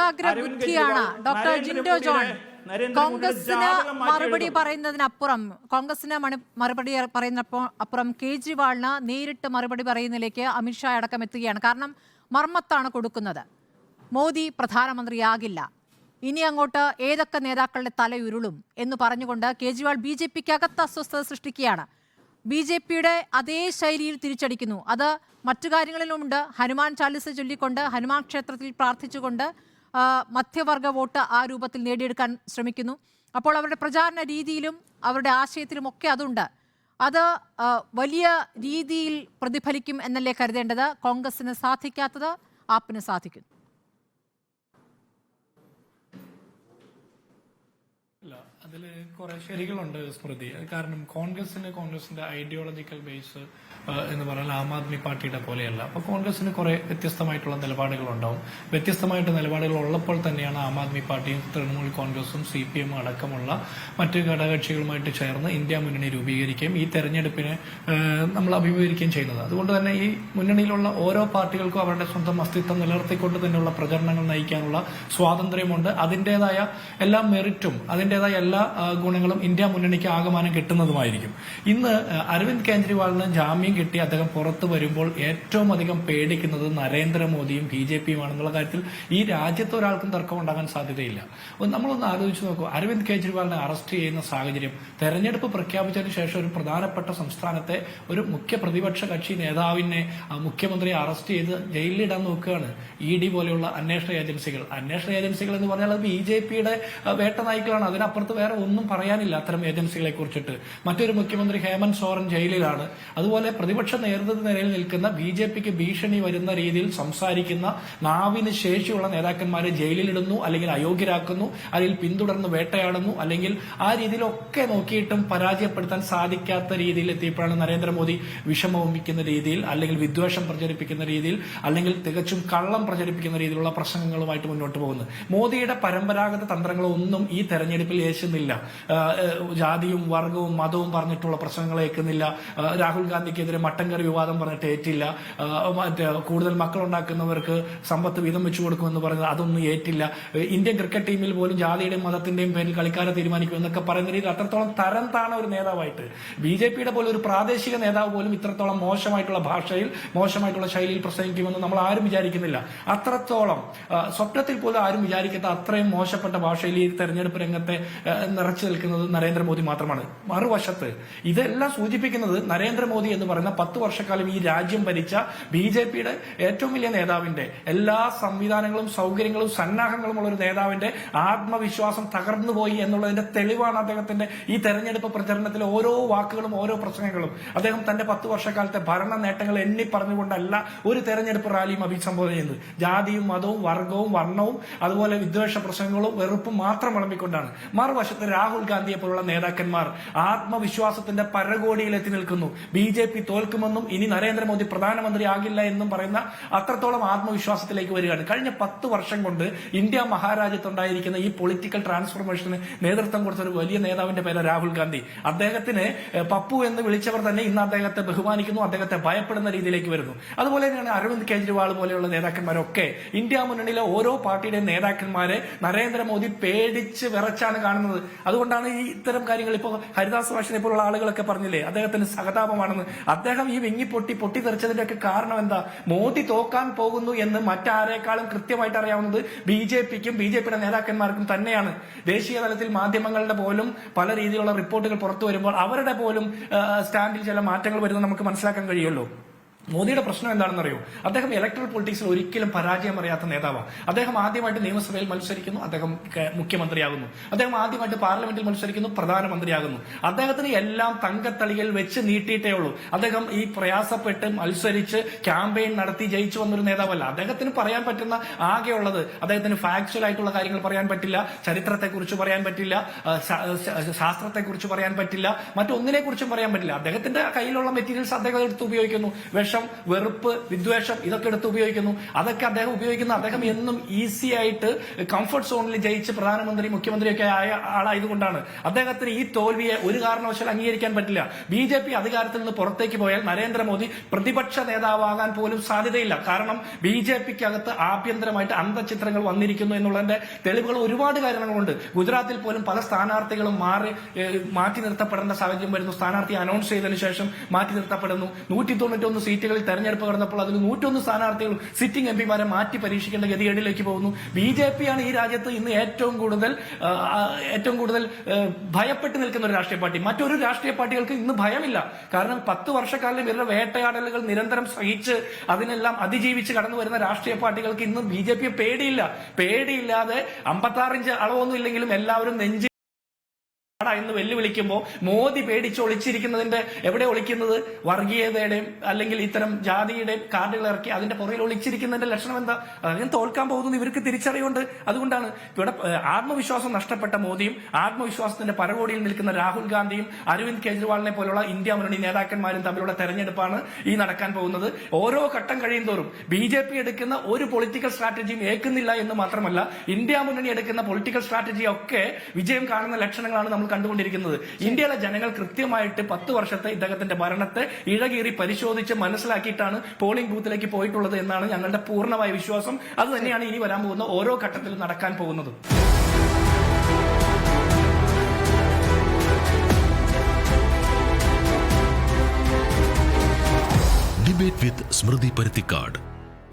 ഏകാഗ്ര ബുദ്ധിയാണ് doctor Jinto John. കോൺഗ്രസിന് മറുപടി പറയുന്നതിനപ്പുറം കേജ്രിവാളിന് നേരിട്ട് മറുപടി പറയുന്നതിലേക്ക് അമിത്ഷാ അടക്കം എത്തുകയാണ്. കാരണം മർമ്മത്താണ് കൊടുക്കുന്നത്. മോദി പ്രധാനമന്ത്രിയാകില്ല, ഇനി അങ്ങോട്ട് ഏതൊക്കെ നേതാക്കളുടെ തലയുരുളും എന്ന് പറഞ്ഞുകൊണ്ട് കേജ്രിവാൾ BJPക്ക് അകത്ത് അസ്വസ്ഥത സൃഷ്ടിക്കുകയാണ്. BJPയുടെ അതേ ശൈലിയിൽ തിരിച്ചടിക്കുന്നു. അത് മറ്റു കാര്യങ്ങളിലുമുണ്ട്. ഹനുമാൻ ചാലിസ ചൊല്ലിക്കൊണ്ട്, ഹനുമാൻ ക്ഷേത്രത്തിൽ പ്രാർത്ഥിച്ചുകൊണ്ട് മധ്യവർഗ വോട്ട് ആ രൂപത്തിൽ നേടിയെടുക്കാൻ ശ്രമിക്കുന്നു. അപ്പോൾ അവരുടെ പ്രചാരണ രീതിയിലും അവരുടെ ആശയത്തിലും ഒക്കെ അതുണ്ട്. അത് വലിയ രീതിയിൽ പ്രതിഫലിക്കും എന്നല്ലേ കരുതേണ്ടത്? കോൺഗ്രസിന് സാധിക്കാത്തത് ആപ്പിന് സാധിക്കുന്നു. അതിൽ കുറെ ശരികളുണ്ട് സ്മൃതി. കാരണം കോൺഗ്രസിന്റെ ഐഡിയോളജിക്കൽ ബേസ് എന്ന് പറഞ്ഞാൽ ആം ആദ്മി പാർട്ടിയുടെ പോലെയല്ല. അപ്പൊ കോൺഗ്രസിന് കുറെ വ്യത്യസ്തമായിട്ടുള്ള നിലപാടുകളുണ്ടാവും. വ്യത്യസ്തമായിട്ട് നിലപാടുകൾ ഉള്ളപ്പോൾ തന്നെയാണ് ആം ആദ്മി പാർട്ടിയും തൃണമൂൽ കോൺഗ്രസും CPM അടക്കമുള്ള മറ്റ് ഘടകകക്ഷികളുമായിട്ട് ചേർന്ന് ഇന്ത്യ മുന്നണി രൂപീകരിക്കുകയും ഈ തെരഞ്ഞെടുപ്പിനെ നമ്മൾ അഭിമുഖീകരിക്കുകയും ചെയ്യുന്നത്. അതുകൊണ്ട് തന്നെ ഈ മുന്നണിയിലുള്ള ഓരോ പാർട്ടികൾക്കും അവരുടെ സ്വന്തം അസ്തിത്വം നിലനിർത്തിക്കൊണ്ട് തന്നെയുള്ള പ്രചരണങ്ങൾ നയിക്കാനുള്ള സ്വാതന്ത്ര്യമുണ്ട്. അതിന്റേതായ എല്ലാ മെറിറ്റും അതിന്റേതായ എല്ലാ ഗുണങ്ങളും ഇന്ത്യ മുന്നണിക്ക് ആകമാനം കിട്ടുന്നതുമായിരിക്കും. ഇന്ന് അരവിന്ദ് കെജ്രിവാളിന് ജാമ്യം കിട്ടി അദ്ദേഹം പുറത്തു വരുമ്പോൾ ഏറ്റവും അധികം പേടിക്കുന്നത് നരേന്ദ്രമോദിയും BJPയും ആണെന്നുള്ള കാര്യത്തിൽ ഈ രാജ്യത്ത് ഒരാൾക്കും തർക്കം ഉണ്ടാകാൻ സാധ്യതയില്ല. നമ്മളൊന്ന് ആലോചിച്ച് നോക്കൂ. അരവിന്ദ് കെജ്രിവാളിനെ അറസ്റ്റ് ചെയ്യുന്ന സാഹചര്യം തെരഞ്ഞെടുപ്പ് പ്രഖ്യാപിച്ചതിന് ശേഷം ഒരു പ്രധാനപ്പെട്ട സംസ്ഥാനത്തെ ഒരു മുഖ്യ പ്രതിപക്ഷ കക്ഷി നേതാവിനെ മുഖ്യമന്ത്രിയെ അറസ്റ്റ് ചെയ്ത് ജയിലിലിടാൻ നോക്കുകയാണ് ED പോലെയുള്ള അന്വേഷണ ഏജൻസികൾ എന്ന് പറഞ്ഞാൽ അത് BJPയുടെ വേട്ട നായ്ക്കളാണ്. അതിനപ്പുറത്ത് വേറെ ഒന്നും പറയാനില്ല അത്തരം ഏജൻസികളെ കുറിച്ചിട്ട്. മറ്റൊരു മുഖ്യമന്ത്രി ഹേമന്ത് സോറൻ ജയിലിലാണ്. അതുപോലെ പ്രതിപക്ഷ നേതൃത്വ നിലയിൽ നിൽക്കുന്ന BJPക്ക് ഭീഷണി വരുന്ന രീതിയിൽ സംസാരിക്കുന്ന നാവിന് ശേഷിയുള്ള നേതാക്കന്മാരെ ജയിലിലിടുന്നു, അല്ലെങ്കിൽ അയോഗ്യരാക്കുന്നു, അല്ലെങ്കിൽ പിന്തുടർന്ന് വേട്ടയാടുന്നു, അല്ലെങ്കിൽ ആ രീതിയിലൊക്കെ നോക്കിയിട്ടും പരാജയപ്പെടുത്താൻ സാധിക്കാത്ത രീതിയിൽ എത്തിയപ്പോഴാണ് നരേന്ദ്രമോദി വിഷമമിക്കുന്ന രീതിയിൽ, അല്ലെങ്കിൽ വിദ്വേഷം പ്രചരിപ്പിക്കുന്ന രീതിയിൽ, അല്ലെങ്കിൽ തികച്ചും കള്ളം പ്രചരിപ്പിക്കുന്ന രീതിയിലുള്ള പ്രസംഗങ്ങളുമായിട്ട് മുന്നോട്ട് പോകുന്നത്. മോദിയുടെ പരമ്പരാഗത തന്ത്രങ്ങളൊന്നും ഈ തെരഞ്ഞെടുപ്പിൽ യേശുന്നില്ല. ജാതിയും വർഗവും മതവും പറഞ്ഞിട്ടുള്ള പ്രസംഗങ്ങൾ ഏൽക്കുന്നില്ല. രാഹുൽ ഗാന്ധിക്കെതിരെ മട്ടൻകറി വിവാദം പറഞ്ഞിട്ട് ഏറ്റില്ല. കൂടുതൽ മക്കളുണ്ടാക്കുന്നവർക്ക് സമ്പത്ത് വീതം വെച്ചു കൊടുക്കുമെന്ന് പറയുന്നത് അതൊന്നും ഏറ്റില്ല. ഇന്ത്യൻ ക്രിക്കറ്റ് ടീമിൽ പോലും ജാതിയുടെയും മതത്തിന്റെയും പേരിൽ കളിക്കാരെ തീരുമാനിക്കും എന്നൊക്കെ പറയുന്ന രീതിയിൽ അത്രത്തോളം തരം താണ ഒരു നേതാവായിട്ട് BJPയുടെ പോലെ ഒരു പ്രാദേശിക നേതാവ് പോലും ഇത്രത്തോളം മോശമായിട്ടുള്ള ഭാഷയിൽ മോശമായിട്ടുള്ള ശൈലിയിൽ പ്രസംഗിക്കുമെന്ന് നമ്മൾ ആരും വിചാരിക്കുന്നില്ല. അത്രത്തോളം സ്വപ്നത്തിൽ പോലും ആരും വിചാരിക്കാത്ത അത്രയും മോശപ്പെട്ട ഭാഷയിൽ ഈ തെരഞ്ഞെടുപ്പ് രംഗത്തെ നിറച്ചു നിൽക്കുന്നത് നരേന്ദ്രമോദി മാത്രമാണ്. മറുവശത്ത് ഇതെല്ലാം സൂചിപ്പിക്കുന്നത് നരേന്ദ്രമോദി എന്ന് പറയുന്ന 10 വർഷക്കാലം ഈ രാജ്യം ഭരിച്ച BJPയുടെ ഏറ്റവും വലിയ നേതാവിന്റെ എല്ലാ സംവിധാനങ്ങളും സൗകര്യങ്ങളും സന്നാഹങ്ങളും ഉള്ള ഒരു നേതാവിന്റെ ആത്മവിശ്വാസം തകർന്നുപോയി എന്നുള്ളതിന്റെ തെളിവാണ് അദ്ദേഹത്തിന്റെ ഈ തെരഞ്ഞെടുപ്പ് പ്രചരണത്തിലെ ഓരോ വാക്കുകളും ഓരോ പ്രസംഗങ്ങളും. അദ്ദേഹം തന്റെ 10 വർഷക്കാലത്തെ ഭരണ നേട്ടങ്ങൾ എണ്ണി പറഞ്ഞുകൊണ്ടല്ല ഒരു തെരഞ്ഞെടുപ്പ് റാലിയും അഭിസംബോധന ചെയ്യുന്നത്. ജാതിയും മതവും വർഗവും വർണ്ണവും അതുപോലെ വിദ്വേഷ പ്രസംഗങ്ങളും വെറുപ്പും മാത്രം വിളമ്പിക്കൊണ്ടാണ്. മറുവശത്ത് രാഹുൽ ഗാന്ധിയെ പോലുള്ള നേതാക്കന്മാർ ആത്മവിശ്വാസത്തിന്റെ പരകോടിയിൽ എത്തി നിൽക്കുന്നു. BJP തോൽക്കുമെന്നും ഇനി നരേന്ദ്രമോദി പ്രധാനമന്ത്രിയാകില്ല എന്നും പറയുന്ന അത്രത്തോളം ആത്മവിശ്വാസത്തിലേക്ക് വരികയാണ്. കഴിഞ്ഞ 10 വർഷം കൊണ്ട് ഇന്ത്യ മഹാരാജ്യത്തുണ്ടായിരിക്കുന്ന ഈ പൊളിറ്റിക്കൽ ട്രാൻസ്ഫോർമേഷന് നേതൃത്വം കൊടുത്ത ഒരു വലിയ നേതാവിന്റെ പേര് രാഹുൽ ഗാന്ധി. അദ്ദേഹത്തിന് പപ്പു എന്ന് വിളിച്ചവർ തന്നെ ഇന്ന് അദ്ദേഹത്തെ ബഹുമാനിക്കുന്നു, അദ്ദേഹത്തെ ഭയപ്പെടുന്ന രീതിയിലേക്ക് വരുന്നു. അതുപോലെ തന്നെയാണ് അരവിന്ദ് കെജ്രിവാൾ പോലെയുള്ള നേതാക്കന്മാരൊക്കെ ഇന്ത്യ മുന്നണിയിലെ ഓരോ പാർട്ടിയുടെയും നേതാക്കന്മാരെ നരേന്ദ്രമോദി പേടിച്ച് വിറച്ചാണ് കാണുന്നത്. അതുകൊണ്ടാണ് ഈ ഇത്തരം കാര്യങ്ങൾ ഇപ്പോൾ ഹരിദാസ് മാഷിനെ പോലുള്ള ആളുകളൊക്കെ പറഞ്ഞില്ലേ അദ്ദേഹത്തിന് സഹതാപമാണെന്ന്. അദ്ദേഹം ഈ പൊട്ടിത്തെറിച്ചതിന്റെ ഒക്കെ കാരണം എന്താ? മോദി തോക്കാൻ പോകുന്നു എന്ന് മറ്റാരേക്കാളും കൃത്യമായിട്ട് അറിയാവുന്നത് BJPക്കും BJPയുടെ നേതാക്കന്മാർക്കും തന്നെയാണ്. ദേശീയ തലത്തിൽ മാധ്യമങ്ങളുടെ പോലും പല രീതിയിലുള്ള റിപ്പോർട്ടുകൾ പുറത്തു വരുമ്പോൾ അവരുടെ പോലും സ്റ്റാൻഡിൽ ചില മാറ്റങ്ങൾ വരുന്നത് നമുക്ക് മനസ്സിലാക്കാൻ കഴിയുമല്ലോ. മോദിയുടെ പ്രശ്നം എന്താണെന്നറിയോ? അദ്ദേഹം ഇലക്ട്രൽ പൊളിറ്റിക്സിൽ ഒരിക്കലും പരാജയം അറിയാത്ത നേതാവാണ്. അദ്ദേഹം ആദ്യമായിട്ട് നിയമസഭയിൽ മത്സരിക്കുന്നു, അദ്ദേഹം മുഖ്യമന്ത്രിയാകുന്നു. അദ്ദേഹം ആദ്യമായിട്ട് പാർലമെന്റിൽ മത്സരിക്കുന്നു, പ്രധാനമന്ത്രിയാകുന്നു. അദ്ദേഹത്തിന് എല്ലാം തങ്കത്തളിയിൽ വെച്ച് നീട്ടിയിട്ടേ ഉള്ളൂ. അദ്ദേഹം ഈ പ്രയാസപ്പെട്ട് മത്സരിച്ച് ക്യാമ്പയിൻ നടത്തി ജയിച്ചു വന്നൊരു നേതാവല്ല. അദ്ദേഹത്തിന് പറയാൻ പറ്റുന്ന ആകെയുള്ളത് അദ്ദേഹത്തിന് ഫാക്ച്വൽ ആയിട്ടുള്ള കാര്യങ്ങൾ പറയാൻ പറ്റില്ല, ചരിത്രത്തെക്കുറിച്ച് പറയാൻ പറ്റില്ല, ശാസ്ത്രത്തെക്കുറിച്ച് പറയാൻ പറ്റില്ല, മറ്റൊന്നിനെ കുറിച്ചും പറയാൻ പറ്റില്ല. അദ്ദേഹത്തിന്റെ കയ്യിലുള്ള മെറ്റീരിയൽസ് അദ്ദേഹം എടുത്ത് ഉപയോഗിക്കുന്നു. ദ്വേഷം, വെറുപ്പ്, വിദ്വേഷം ഇതൊക്കെ എടുത്ത് ഉപയോഗിക്കുന്നു. അതൊക്കെ അദ്ദേഹം ഉപയോഗിക്കുന്ന അദ്ദേഹം എന്നും ഈസി ആയിട്ട് കംഫർട്ട് സോണിൽ ജയിച്ച് പ്രധാനമന്ത്രി മുഖ്യമന്ത്രിയൊക്കെ ആയ ആളായതുകൊണ്ടാണ്. അദ്ദേഹത്തിന് ഈ തോൽവിയെ ഒരു കാരണവശാലും അംഗീകരിക്കാൻ പറ്റില്ല. BJP അധികാരത്തിൽ നിന്ന് പുറത്തേക്ക് പോയാൽ നരേന്ദ്രമോദി പ്രതിപക്ഷ നേതാവാകാൻ പോലും സാധ്യതയില്ല. കാരണം BJPക്കകത്ത് ആഭ്യന്തരമായിട്ട് അന്തഃഛിദ്രങ്ങൾ വന്നിരിക്കുന്നു എന്നുള്ളതിന്റെ തെളിവുകൾ ഒരുപാട് കാരണങ്ങളുണ്ട്. ഗുജറാത്തിൽ പോലും പല സ്ഥാനാർത്ഥികളും മാറ്റി നിർത്തപ്പെടേണ്ട സാഹചര്യം വരുന്നു. സ്ഥാനാർത്ഥി അനൗൺസ് ചെയ്തതിനു ശേഷം മാറ്റി നിർത്തപ്പെടുന്നു. 191 സീറ്റുകളിൽ തെരഞ്ഞെടുപ്പ് നടന്നപ്പോൾ അതിൽ 101 സ്ഥാനാർത്ഥികളും സിറ്റിംഗ് എംപിമാരെ മാറ്റി പരീക്ഷിക്കേണ്ട ഗതികേടിലേക്ക് പോകുന്നു. BJP ആണ് ഈ രാജ്യത്ത് ഇന്ന് ഏറ്റവും കൂടുതൽ ഭയപ്പെട്ട് നിൽക്കുന്ന ഒരു രാഷ്ട്രീയ പാർട്ടി. മറ്റൊരു രാഷ്ട്രീയ പാർട്ടികൾക്ക് ഇന്ന് ഭയമില്ല. കാരണം 10 വർഷക്കാലം ഇവരുടെ വേട്ടയാടലുകൾ നിരന്തരം സഹിച്ച് അതിനെല്ലാം അതിജീവിച്ച് കടന്നു വരുന്ന രാഷ്ട്രീയ പാർട്ടികൾക്ക് ഇന്ന് BJP പേടിയില്ലാതെ 56 ഇഞ്ച് അളവൊന്നും ഇല്ലെങ്കിലും എല്ലാവരും നെഞ്ച് എന്ന് വെല്ലുവിളിക്കുമ്പോൾ മോദി പേടിച്ച് ഒളിച്ചിരിക്കുന്നതിന്റെ എവിടെ ഒളിക്കുന്നത്? വർഗീയതയുടെയും അല്ലെങ്കിൽ ഇത്തരം ജാതിയുടെയും കാർഡുകൾ ഇറക്കി അതിന്റെ പുറകിൽ ഒളിച്ചിരിക്കുന്നതിന്റെ ലക്ഷണം എന്താ? അതിന് തോൽക്കാൻ പോകുന്നത് ഇവർക്ക് തിരിച്ചറിയുണ്ട്. അതുകൊണ്ടാണ് ഇവിടെ ആത്മവിശ്വാസം നഷ്ടപ്പെട്ട മോദിയും ആത്മവിശ്വാസത്തിന്റെ പരകോടിയിൽ നിൽക്കുന്ന രാഹുൽ ഗാന്ധിയും അരവിന്ദ് കെജ്രിവാളിനെ പോലുള്ള ഇന്ത്യ മുന്നണി നേതാക്കന്മാരും തമ്മിലുള്ള തെരഞ്ഞെടുപ്പാണ് ഈ നടക്കാൻ പോകുന്നത്. ഓരോ ഘട്ടം കഴിയുന്തോറും BJP എടുക്കുന്ന ഒരു പൊളിറ്റിക്കൽ സ്ട്രാറ്റജിയും ഏൽക്കുന്നില്ല എന്ന് മാത്രമല്ല, ഇന്ത്യ മുന്നണി എടുക്കുന്ന പൊളിറ്റിക്കൽ സ്ട്രാറ്റജി ഒക്കെ വിജയം കാണുന്ന ലക്ഷണങ്ങളാണ് നമ്മൾ കണ്ടുകൊണ്ടിരിക്കുന്നത്. ഇന്ത്യയിലെ ജനങ്ങൾ കൃത്യമായിട്ട് 10 വർഷത്തെ ഇദ്ദേഹത്തിന്റെ ഭരണത്തെ ഇഴകീറി പരിശോധിച്ച് മനസ്സിലാക്കിയിട്ടാണ് പോളിംഗ് ബൂത്തിലേക്ക് പോയിട്ടുള്ളത് എന്നാണ് ഞങ്ങളുടെ പൂർണ്ണമായ വിശ്വാസം. അത് തന്നെയാണ് ഇനി വരാൻ പോകുന്ന ഓരോ ഘട്ടത്തിലും നടക്കാൻ പോകുന്നത്. ഡിബേറ്റ് വിത്ത് സ്മൃതി പരുത്തിക്കാട്.